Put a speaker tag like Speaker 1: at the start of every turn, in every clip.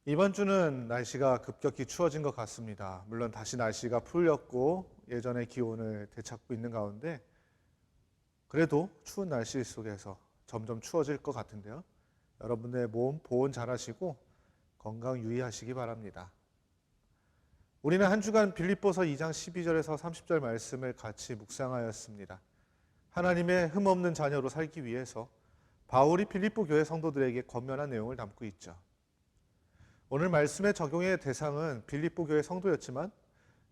Speaker 1: 이번 주는 날씨가 급격히 추워진 것 같습니다. 물론 다시 날씨가 풀렸고 예전의 기온을 되찾고 있는 가운데 그래도 추운 날씨 속에서 점점 추워질 것 같은데요. 여러분의 몸 보온 잘 하시고 건강 유의하시기 바랍니다. 우리는 한 주간 빌립보서 2장 12절에서 30절 말씀을 같이 묵상하였습니다. 하나님의 흠없는 자녀로 살기 위해서 바울이 빌립보 교회 성도들에게 권면한 내용을 담고 있죠. 오늘 말씀의 적용의 대상은 빌립보 교회 성도였지만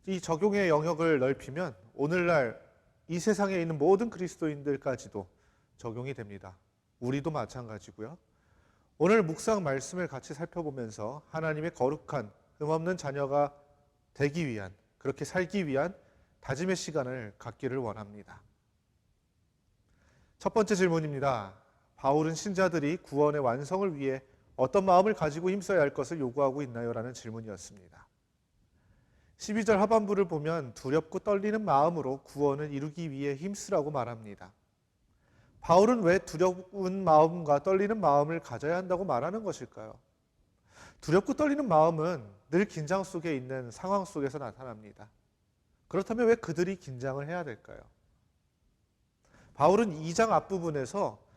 Speaker 1: 이 적용의 영역을 넓히면 오늘날 이 세상에 있는 모든 그리스도인들까지도 적용이 됩니다. 우리도 마찬가지고요. 오늘 묵상 말씀을 같이 살펴보면서 하나님의 거룩한 흠없는 자녀가 되기 위한, 그렇게 살기 위한 다짐의 시간을 갖기를 원합니다. 첫 번째 질문입니다. 바울은 신자들이 구원의 완성을 위해 어떤 마음을 가지고 힘써야 할 것을 요구하고 있나요? 라는 질문이었습니다. 12절 하반부를 보면 두렵고 떨리는 마음으로 구원을 이루기 위해 힘쓰라고 말합니다. 바울은 왜 두려운 마음과 떨리는 마음을 가져야 한다고 말하는 것일까요? 두렵고 떨리는 마음은 늘 긴장 속에 있는 상황 속에서 나타납니다. 그렇다면 왜 그들이 긴장을 해야 될까요? 바울은 2장 앞부분에서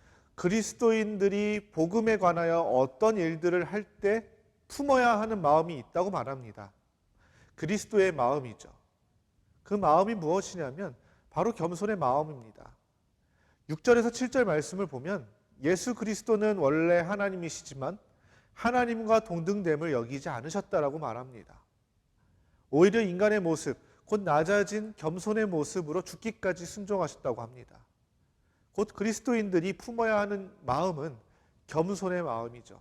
Speaker 1: 그리스도인들이 복음에 관하여 어떤 일들을 할 때 품어야 하는 마음이 있다고 말합니다. 그리스도의 마음이죠. 그 마음이 무엇이냐면 바로 겸손의 마음입니다. 6절에서 7절 말씀을 보면 예수 그리스도는 원래 하나님이시지만 하나님과 동등됨을 여기지 않으셨다라고 말합니다. 오히려 인간의 모습, 곧 낮아진 겸손의 모습으로 죽기까지 순종하셨다고 합니다. 곧 그리스도인들이 품어야 하는 마음은 겸손의 마음이죠.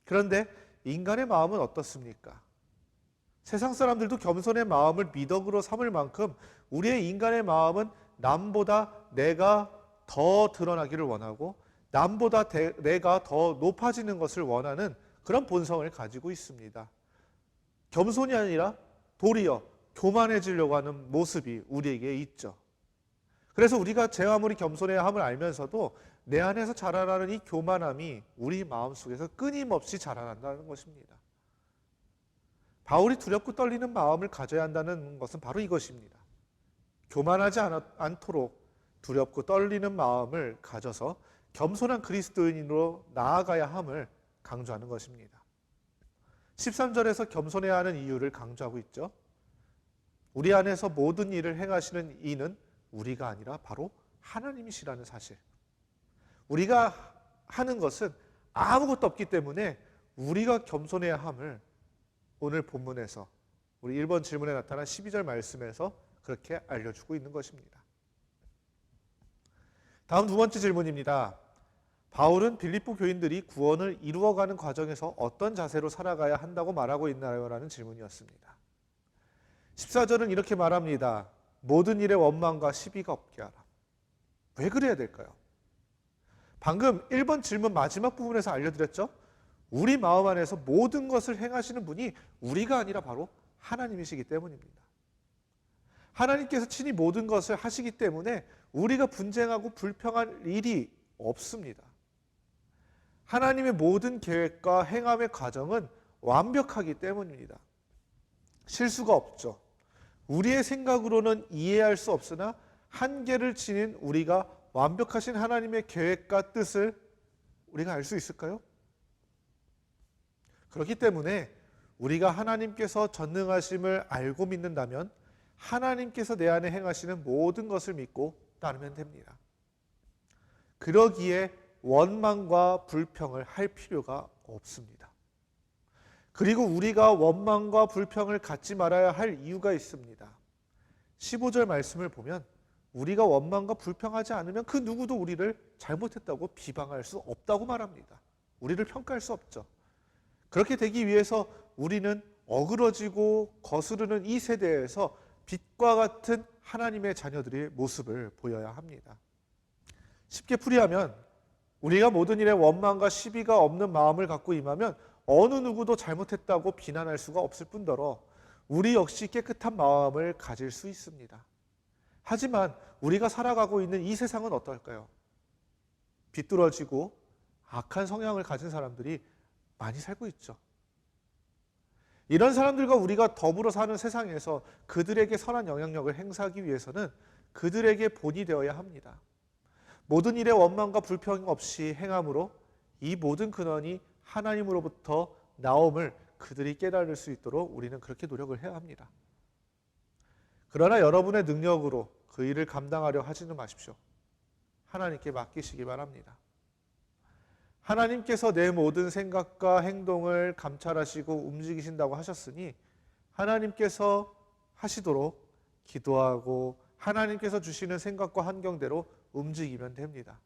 Speaker 1: 그런데 인간의 마음은 어떻습니까? 세상 사람들도 겸손의 마음을 미덕으로 삼을 만큼 우리의 인간의 마음은 남보다 내가 더 드러나기를 원하고 남보다 내가 더 높아지는 것을 원하는 그런 본성을 가지고 있습니다. 겸손이 아니라 도리어 교만해지려고 하는 모습이 우리에게 있죠. 그래서 우리가 제 아무리 겸손해야 함을 알면서도 내 안에서 자라나는 이 교만함이 우리 마음속에서 끊임없이 자라난다는 것입니다. 바울이 두렵고 떨리는 마음을 가져야 한다는 것은 바로 이것입니다. 교만하지 않도록 두렵고 떨리는 마음을 가져서 겸손한 그리스도인으로 나아가야 함을 강조하는 것입니다. 13절에서 겸손해야 하는 이유를 강조하고 있죠. 우리 안에서 모든 일을 행하시는 이는 우리가 아니라 바로 하나님이시라는 사실. 우리가 하는 것은 아무것도 없기 때문에 우리가 겸손해야 함을 오늘 본문에서 우리 1번 질문에 나타난 12절 말씀에서 그렇게 알려주고 있는 것입니다. 다음 두 번째 질문입니다. 바울은 빌립보 교인들이 구원을 이루어가는 과정에서 어떤 자세로 살아가야 한다고 말하고 있나요? 라는 질문이었습니다. 14절은 이렇게 말합니다. 모든 일에 원망과 시비가 없게 하라. 왜 그래야 될까요? 방금 1번 질문 마지막 부분에서 알려드렸죠? 우리 마음 안에서 모든 것을 행하시는 분이 우리가 아니라 바로 하나님이시기 때문입니다. 하나님께서 친히 모든 것을 하시기 때문에 우리가 분쟁하고 불평할 일이 없습니다. 하나님의 모든 계획과 행함의 과정은 완벽하기 때문입니다. 실수가 없죠. 우리의 생각으로는 이해할 수 없으나 한계를 지닌 우리가 완벽하신 하나님의 계획과 뜻을 우리가 알 수 있을까요? 그렇기 때문에 우리가 하나님께서 전능하심을 알고 믿는다면 하나님께서 내 안에 행하시는 모든 것을 믿고 따르면 됩니다. 그러기에 원망과 불평을 할 필요가 없습니다. 그리고 우리가 원망과 불평을 갖지 말아야 할 이유가 있습니다. 15절 말씀을 보면 우리가 원망과 불평하지 않으면 그 누구도 우리를 잘못했다고 비방할 수 없다고 말합니다. 우리를 평가할 수 없죠. 그렇게 되기 위해서 우리는 어그러지고 거스르는 이 세대에서 빛과 같은 하나님의 자녀들의 모습을 보여야 합니다. 쉽게 풀이하면 우리가 모든 일에 원망과 시비가 없는 마음을 갖고 임하면 어느 누구도 잘못했다고 비난할 수가 없을 뿐더러 우리 역시 깨끗한 마음을 가질 수 있습니다. 하지만 우리가 살아가고 있는 이 세상은 어떨까요? 비뚤어지고 악한 성향을 가진 사람들이 많이 살고 있죠. 이런 사람들과 우리가 더불어 사는 세상에서 그들에게 선한 영향력을 행사하기 위해서는 그들에게 본이 되어야 합니다. 모든 일에 원망과 불평 없이 행함으로 이 모든 근원이 하나님으로부터 나옴을 그들이 깨달을 수 있도록 우리는 그렇게 노력을 해야 합니다. 그러나 여러분의 능력으로 그 일을 감당하려 하지는 마십시오. 하나님께 맡기시기 바랍니다. 하나님께서 내 모든 생각과 행동을 감찰하시고 움직이신다고 하셨으니 하나님께서 하시도록 기도하고 하나님께서 주시는 생각과 환경대로 움직이면 됩니다.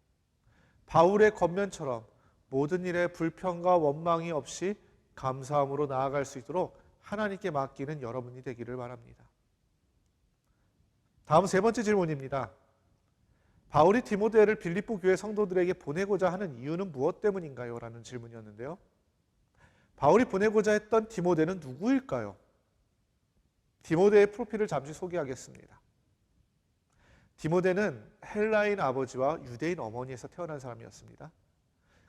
Speaker 1: 바울의 겉면처럼 모든 일에 불평과 원망이 없이 감사함으로 나아갈 수 있도록 하나님께 맡기는 여러분이 되기를 바랍니다. 다음 세 번째 질문입니다. 바울이 디모데를 빌립보 교회 성도들에게 보내고자 하는 이유는 무엇 때문인가요? 라는 질문이었는데요. 바울이 보내고자 했던 디모데는 누구일까요? 디모데의 프로필을 잠시 소개하겠습니다. 디모데는 헬라인 아버지와 유대인 어머니에서 태어난 사람이었습니다.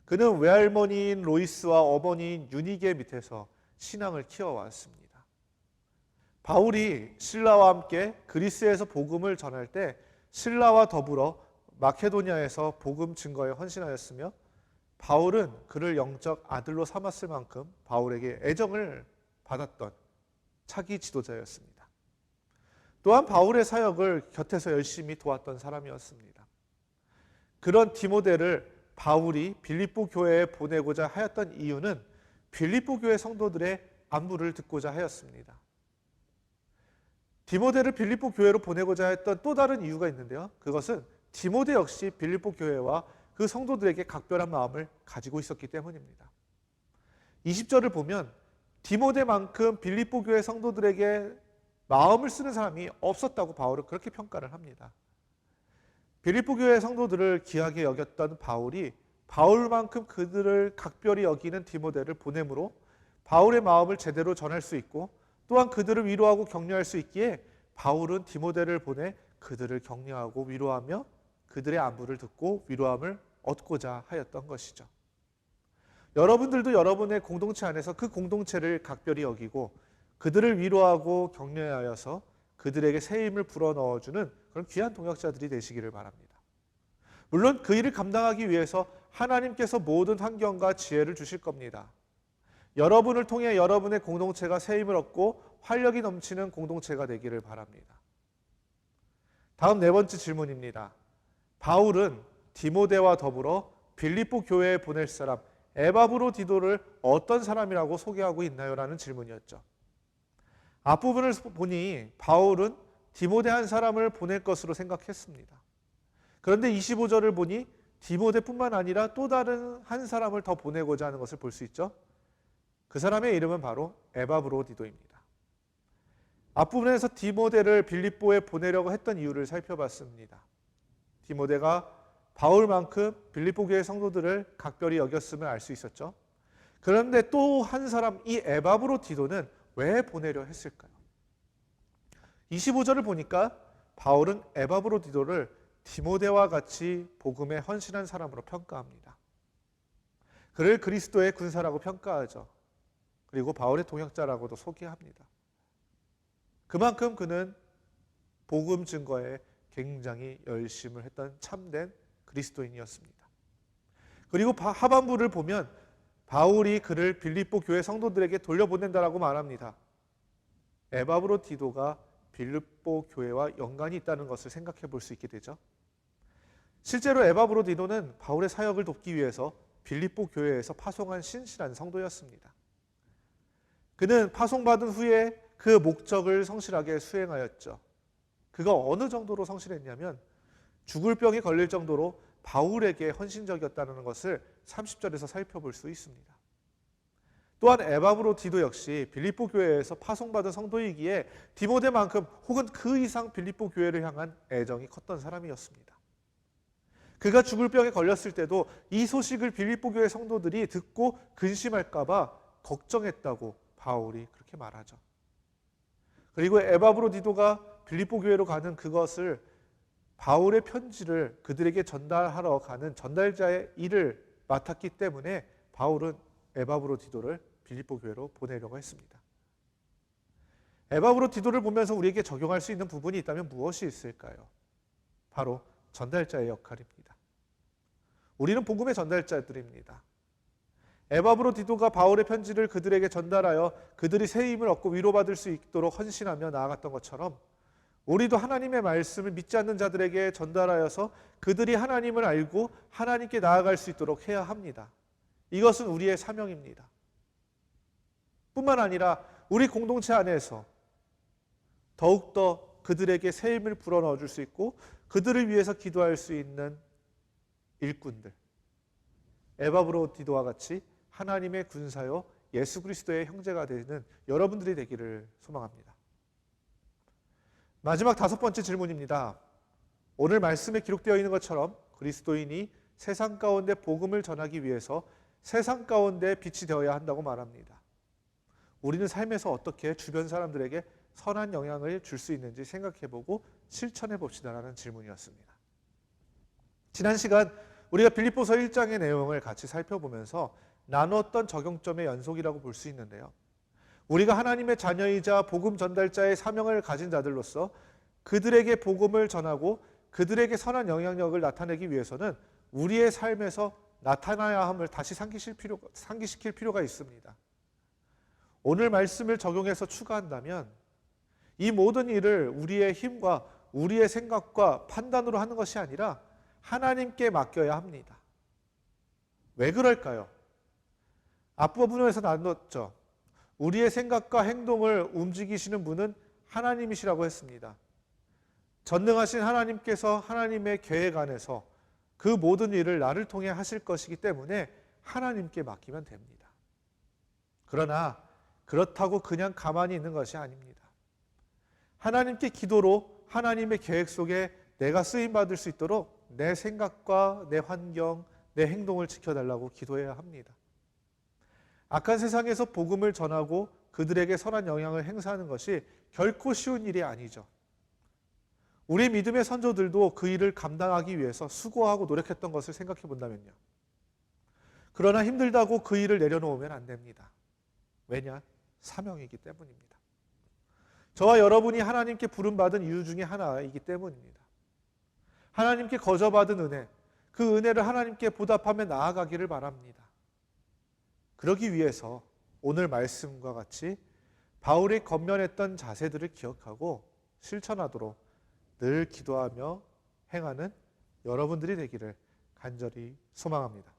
Speaker 1: 그는 외할머니인 로이스와 어머니인 유니게 밑에서 신앙을 키워왔습니다. 바울이 신라와 함께 그리스에서 복음을 전할 때 신라와 더불어 마케도니아에서 복음 증거에 헌신하였으며 바울은 그를 영적 아들로 삼았을 만큼 바울에게 애정을 받았던 차기 지도자였습니다. 또한 바울의 사역을 곁에서 열심히 도왔던 사람이었습니다. 그런 디모데를 바울이 빌립보 교회에 보내고자 하였던 이유는 빌립보 교회 성도들의 안부를 듣고자 하였습니다. 디모데를 빌립보 교회로 보내고자 했던 또 다른 이유가 있는데요. 그것은 디모데 역시 빌립보 교회와 그 성도들에게 각별한 마음을 가지고 있었기 때문입니다. 20절을 보면 디모데만큼 빌립보 교회 성도들에게 마음을 쓰는 사람이 없었다고 바울은 그렇게 평가를 합니다. 빌립보 교회 성도들을 귀하게 여겼던 바울이 바울만큼 그들을 각별히 여기는 디모데를 보내므로 바울의 마음을 제대로 전할 수 있고 또한 그들을 위로하고 격려할 수 있기에 바울은 디모데를 보내 그들을 격려하고 위로하며 그들의 안부를 듣고 위로함을 얻고자 하였던 것이죠. 여러분들도 여러분의 공동체 안에서 그 공동체를 각별히 여기고 그들을 위로하고 격려하여서 그들에게 새 힘을 불어넣어주는 그런 귀한 동역자들이 되시기를 바랍니다. 물론 그 일을 감당하기 위해서 하나님께서 모든 환경과 지혜를 주실 겁니다. 여러분을 통해 여러분의 공동체가 새 힘을 얻고 활력이 넘치는 공동체가 되기를 바랍니다. 다음 네 번째 질문입니다. 바울은 디모데와 더불어 빌립보 교회에 보낼 사람 에바브로디도를 어떤 사람이라고 소개하고 있나요? 라는 질문이었죠. 앞부분을 보니 바울은 디모데 한 사람을 보낼 것으로 생각했습니다. 그런데 25절을 보니 디모데뿐만 아니라 또 다른 한 사람을 더 보내고자 하는 것을 볼 수 있죠. 그 사람의 이름은 바로 에바브로디도입니다. 앞부분에서 디모데를 빌립보에 보내려고 했던 이유를 살펴봤습니다. 디모데가 바울만큼 빌립보 교회 성도들을 각별히 여겼음을 알 수 있었죠. 그런데 또 한 사람, 이 에바브로디도는 왜 보내려 했을까요? 25절을 보니까 바울은 에바브로디도를 디모데와 같이 복음에 헌신한 사람으로 평가합니다. 그를 그리스도의 군사라고 평가하죠. 그리고 바울의 동역자라고도 소개합니다. 그만큼 그는 복음 증거에 굉장히 열심을 했던 참된 그리스도인이었습니다. 그리고 하반부를 보면 바울이 그를 빌립보 교회 성도들에게 돌려보낸다라고 말합니다. 에바브로디도가 빌립보 교회와 연관이 있다는 것을 생각해 볼 수 있게 되죠. 실제로 에바브로디도는 바울의 사역을 돕기 위해서 빌립보 교회에서 파송한 신실한 성도였습니다. 그는 파송받은 후에 그 목적을 성실하게 수행하였죠. 그가 어느 정도로 성실했냐면 죽을 병이 걸릴 정도로 바울에게 헌신적이었다는 것을 30절에서 살펴볼 수 있습니다. 또한 에바브로디도 역시 빌립보 교회에서 파송받은 성도이기에 디모데만큼 혹은 그 이상 빌립보 교회를 향한 애정이 컸던 사람이었습니다. 그가 죽을 병에 걸렸을 때도 이 소식을 빌립보 교회 성도들이 듣고 근심할까 봐 걱정했다고 바울이 그렇게 말하죠. 그리고 에바브로디도가 빌립보 교회로 가는 그것을 바울의 편지를 그들에게 전달하러 가는 전달자의 일을 맡았기 때문에 바울은 에바브로디도를 빌립보 교회로 보내려고 했습니다. 에바브로 디도를 보면서 우리에게 적용할 수 있는 부분이 있다면 무엇이 있을까요? 바로 전달자의 역할입니다. 우리는 복음의 전달자들입니다. 에바브로 디도가 바울의 편지를 그들에게 전달하여 그들이 새 힘을 얻고 위로받을 수 있도록 헌신하며 나아갔던 것처럼 우리도 하나님의 말씀을 믿지 않는 자들에게 전달하여서 그들이 하나님을 알고 하나님께 나아갈 수 있도록 해야 합니다. 이것은 우리의 사명입니다. 뿐만 아니라 우리 공동체 안에서 더욱더 그들에게 새 힘을 불어넣어 줄 수 있고 그들을 위해서 기도할 수 있는 일꾼들, 에바브로 디도와 같이 하나님의 군사요 예수 그리스도의 형제가 되는 여러분들이 되기를 소망합니다. 마지막 5번째 질문입니다. 오늘 말씀에 기록되어 있는 것처럼 그리스도인이 세상 가운데 복음을 전하기 위해서 세상 가운데 빛이 되어야 한다고 말합니다. 우리는 삶에서 어떻게 주변 사람들에게 선한 영향을 줄 수 있는지 생각해보고 실천해 봅시다라는 질문이었습니다. 지난 시간 우리가 빌립보서 1장의 내용을 같이 살펴보면서 나누었던 적용점의 연속이라고 볼 수 있는데요. 우리가 하나님의 자녀이자 복음 전달자의 사명을 가진 자들로서 그들에게 복음을 전하고 그들에게 선한 영향력을 나타내기 위해서는 우리의 삶에서 나타나야 함을 다시 상기시킬 필요가 있습니다. 오늘 말씀을 적용해서 추가한다면 이 모든 일을 우리의 힘과 우리의 생각과 판단으로 하는 것이 아니라 하나님께 맡겨야 합니다. 왜 그럴까요? 앞부분에서 나눴죠. 우리의 생각과 행동을 움직이시는 분은 하나님이시라고 했습니다. 전능하신 하나님께서 하나님의 계획 안에서 그 모든 일을 나를 통해 하실 것이기 때문에 하나님께 맡기면 됩니다. 그러나 그렇다고 그냥 가만히 있는 것이 아닙니다. 하나님께 기도로 하나님의 계획 속에 내가 쓰임받을 수 있도록 내 생각과 내 환경, 내 행동을 지켜달라고 기도해야 합니다. 악한 세상에서 복음을 전하고 그들에게 선한 영향을 행사하는 것이 결코 쉬운 일이 아니죠. 우리 믿음의 선조들도 그 일을 감당하기 위해서 수고하고 노력했던 것을 생각해 본다면요. 그러나 힘들다고 그 일을 내려놓으면 안 됩니다. 왜냐? 사명이기 때문입니다. 저와 여러분이 하나님께 부름받은 이유 중에 하나이기 때문입니다. 하나님께 거저받은 은혜, 그 은혜를 하나님께 보답하며 나아가기를 바랍니다. 그러기 위해서 오늘 말씀과 같이 바울이 권면했던 자세들을 기억하고 실천하도록 늘 기도하며 행하는 여러분들이 되기를 간절히 소망합니다.